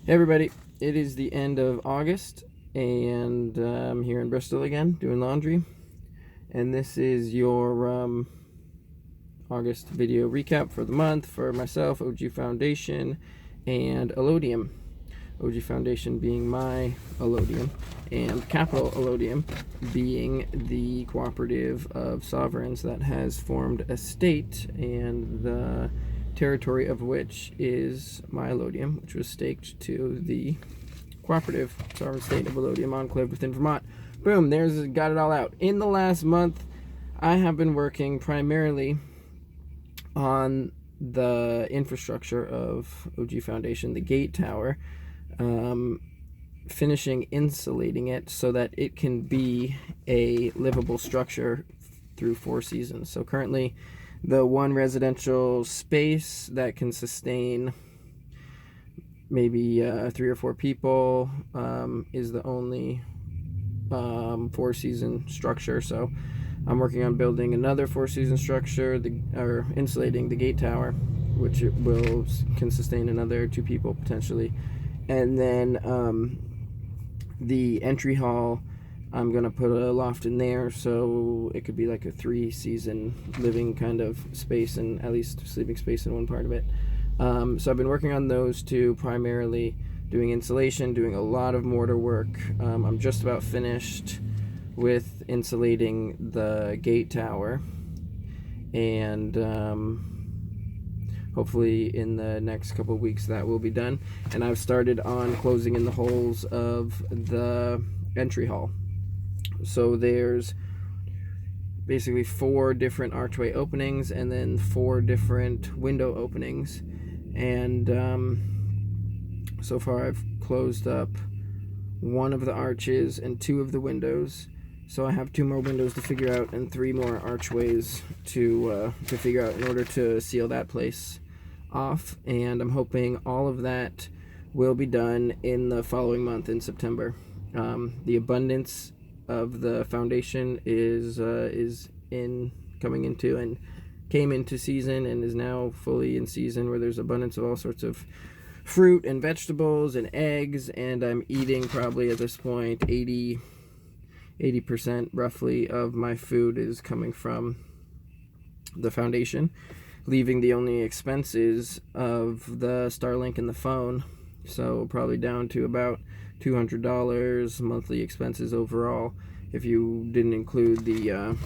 Hey everybody, it is the end of August and I'm here in Bristol again doing laundry, and this is your August video recap for the month for myself, OG Foundation, and Allodium. OG Foundation being my Allodium, and Capital Allodium being the cooperative of sovereigns that has formed a state, and the territory of which is my Allodium, which was staked to the cooperative sovereign state of Allodium enclave within Vermont. Boom, there's got it all out. In the last month, I have been working primarily on the infrastructure of OG Foundation, the gate tower, finishing insulating it so that it can be a livable structure through 4 seasons. So currently, the one residential space that can sustain maybe 3 or 4 people is the only 4-season structure. So I'm working on building another 4-season structure, or insulating the gate tower, which can sustain another 2 people potentially. And then the entry hall, I'm going to put a loft in there, so it could be like a 3-season living kind of space, and at least sleeping space in one part of it. So I've been working on those 2, primarily doing insulation, doing a lot of mortar work. I'm just about finished with insulating the gate tower, and hopefully in the next couple of weeks that will be done. And I've started on closing in the holes of the entry hall. So there's basically 4 different archway openings and then 4 different window openings. And so far I've closed up 1 of the arches and 2 of the windows. So I have 2 more windows to figure out and 3 more archways to figure out in order to seal that place off. And I'm hoping all of that will be done in the following month, in September. The abundance of the foundation is coming into and came into season and is now fully in season, where there's abundance of all sorts of fruit and vegetables and eggs, and I'm eating probably at this point 80% roughly of my food is coming from the foundation, leaving the only expenses of the Starlink and the phone. So probably down to about $200 monthly expenses overall, if you didn't include the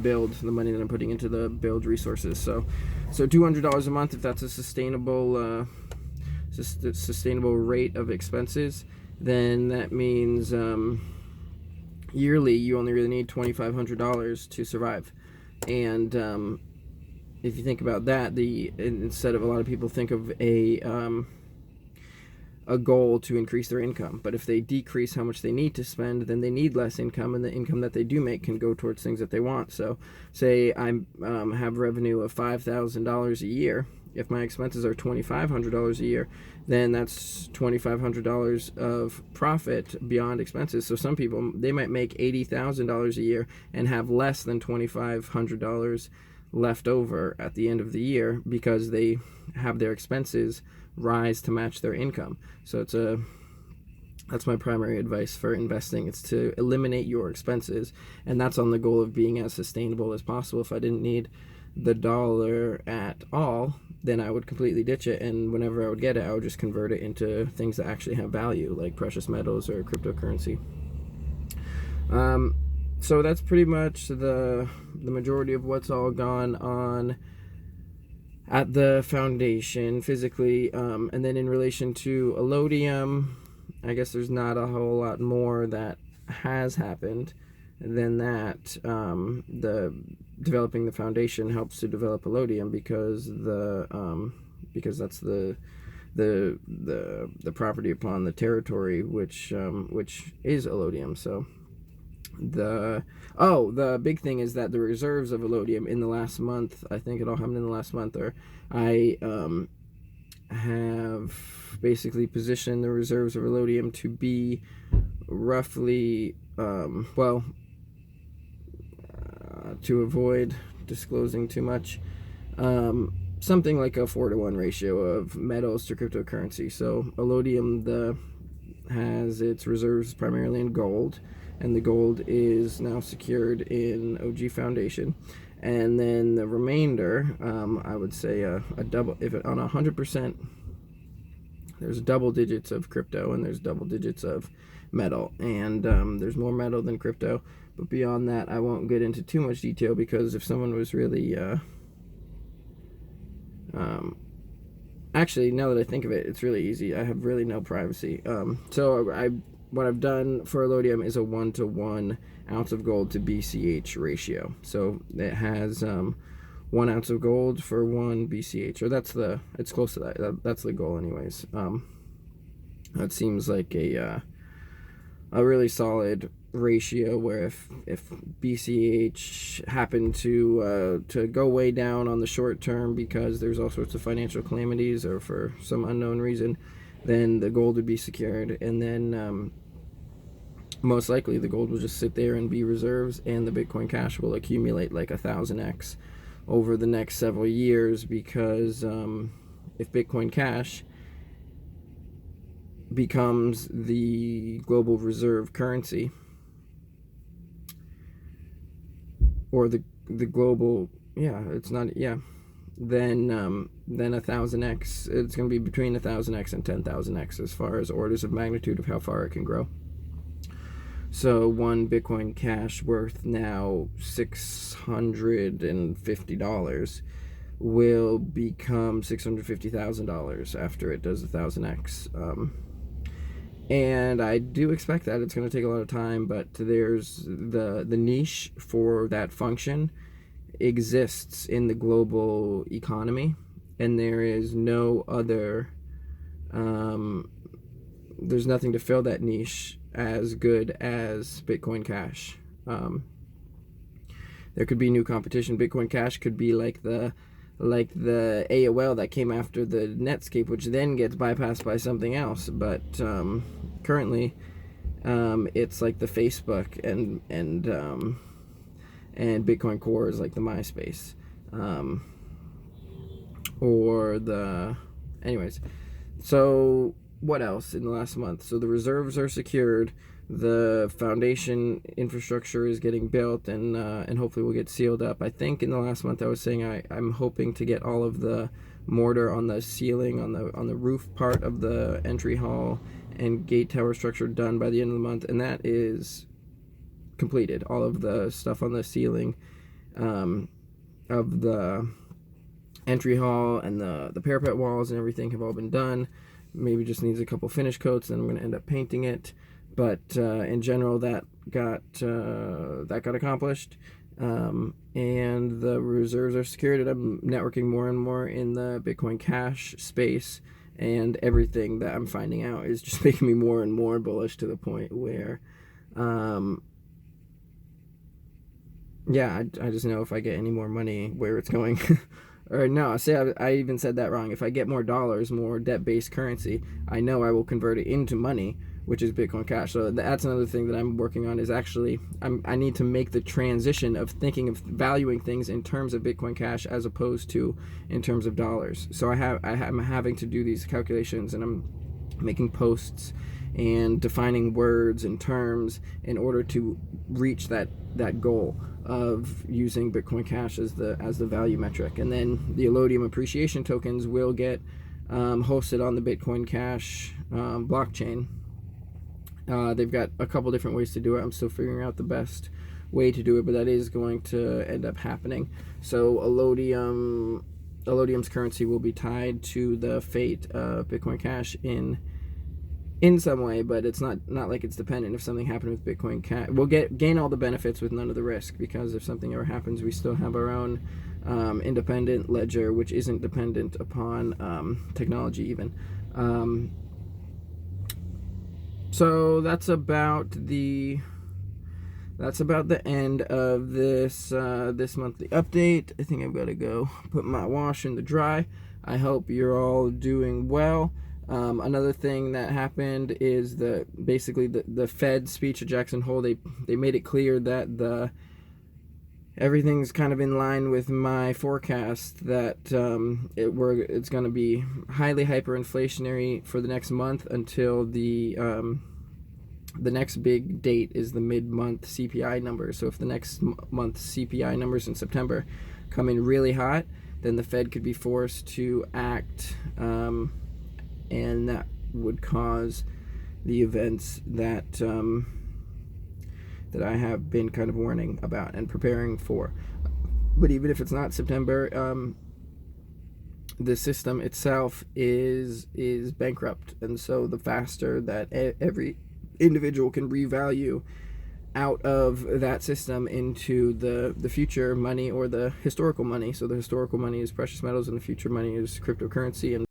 build, the money that I'm putting into the build resources. So $200 a month, if that's a sustainable rate of expenses, then that means yearly you only really need $2,500 to survive. And if you think about that, instead of, a lot of people think of a goal to increase their income, but if they decrease how much they need to spend, then they need less income, and the income that they do make can go towards things that they want. So say I have revenue of $5,000 a year. If my expenses are $2,500 a year, then that's $2,500 of profit beyond expenses. So some people, they might make $80,000 a year and have less than $2,500 left over at the end of the year, because they have their expenses rise to match their income. So that's my primary advice for investing. It's to eliminate your expenses, and that's on the goal of being as sustainable as possible. If I didn't need the dollar at all, then I would completely ditch it, and whenever I would get it, I would just convert it into things that actually have value, like precious metals or cryptocurrency. So that's pretty much the majority of what's all gone on at the foundation physically. And then in relation to Allodium, I guess there's not a whole lot more that has happened than that. The developing the foundation helps to develop Allodium, because that's the property upon the territory which is Allodium. So the big thing is that the reserves of Allodium in the last month, I think it all happened in the last month, or I have basically positioned the reserves of Allodium to be roughly to avoid disclosing too much, something like a 4-to-1 ratio of metals to cryptocurrency. So Allodium has its reserves primarily in gold, and the gold is now secured in OG Foundation. And then the remainder, I would say a double, if it on 100%, there's double digits of crypto and there's double digits of metal, and there's more metal than crypto. But beyond that, I won't get into too much detail, because if someone was really actually, now that I think of it, it's really easy. I have really no privacy. So what I've done for Allodium is a 1-to-1 ounce of gold to BCH ratio. So it has 1 ounce of gold for 1 BCH, or it's close to that. That's the goal, anyways. That seems like a really solid ratio, where if BCH happened to go way down on the short term because there's all sorts of financial calamities or for some unknown reason, then the gold would be secured, and then most likely the gold will just sit there and be reserves, and the Bitcoin Cash will accumulate like 1,000x over the next several years, because if Bitcoin Cash becomes the global reserve currency, or the global, then 1,000x, it's going to be between 1,000x and 10,000x as far as orders of magnitude of how far it can grow. So 1 Bitcoin Cash, worth now $650, will become $650,000 after it does 1,000x. And I do expect that it's going to take a lot of time, but there's the niche for that function exists in the global economy, and there is no other, there's nothing to fill that niche as good as Bitcoin Cash. There could be new competition. Bitcoin Cash could be like the AOL that came after the Netscape, which then gets bypassed by something else. But currently, it's like the Facebook, and Bitcoin Core is like the MySpace, anyways. So what else in the last month? So the reserves are secured, the foundation infrastructure is getting built, and hopefully will get sealed up. I think in the last month I was saying I'm hoping to get all of the mortar on the ceiling, on the roof part of the entry hall and gate tower structure done by the end of the month, and that is completed. All of the stuff on the ceiling of the entry hall and the parapet walls and everything have all been done. Maybe just needs a couple finish coats, and I'm going to end up painting it. But in general, that got accomplished, and the reserves are secured. And I'm networking more and more in the Bitcoin Cash space, and everything that I'm finding out is just making me more and more bullish, to the point where, I just know if I get any more money, where it's going. Or no, I even said that wrong. If I get more dollars, more debt-based currency, I know I will convert it into money, which is Bitcoin Cash. So that's another thing that I'm working on, is actually I need to make the transition of thinking of valuing things in terms of Bitcoin Cash as opposed to in terms of dollars. So I'm having to do these calculations, and I'm making posts and defining words and terms in order to reach that goal of using Bitcoin Cash as the value metric. And then the Allodium appreciation tokens will get hosted on the Bitcoin Cash blockchain. They've got a couple different ways to do it. I'm still figuring out the best way to do it, but that is going to end up happening. So Allodium's currency will be tied to the fate of Bitcoin Cash in some way, but it's not like it's dependent. If something happened with Bitcoin Cash, we'll gain all the benefits with none of the risk, because if something ever happens, we still have our own independent ledger, which isn't dependent upon technology even. So that's about the end of this monthly update. I think I've got to go put my wash in the dry. I hope you're all doing well. Another thing that happened is basically the Fed speech at Jackson Hole. They made it clear that everything's kind of in line with my forecast that it's going to be highly hyperinflationary for the next month until the next big date is the mid-month CPI numbers. So if the next month's CPI numbers in September come in really hot, then the Fed could be forced to act, and that would cause the events that that I have been kind of warning about and preparing for. But even if it's not September, the system itself is bankrupt, and so the faster that every individual can revalue out of that system into the future money or the historical money. So the historical money is precious metals and the future money is cryptocurrency, and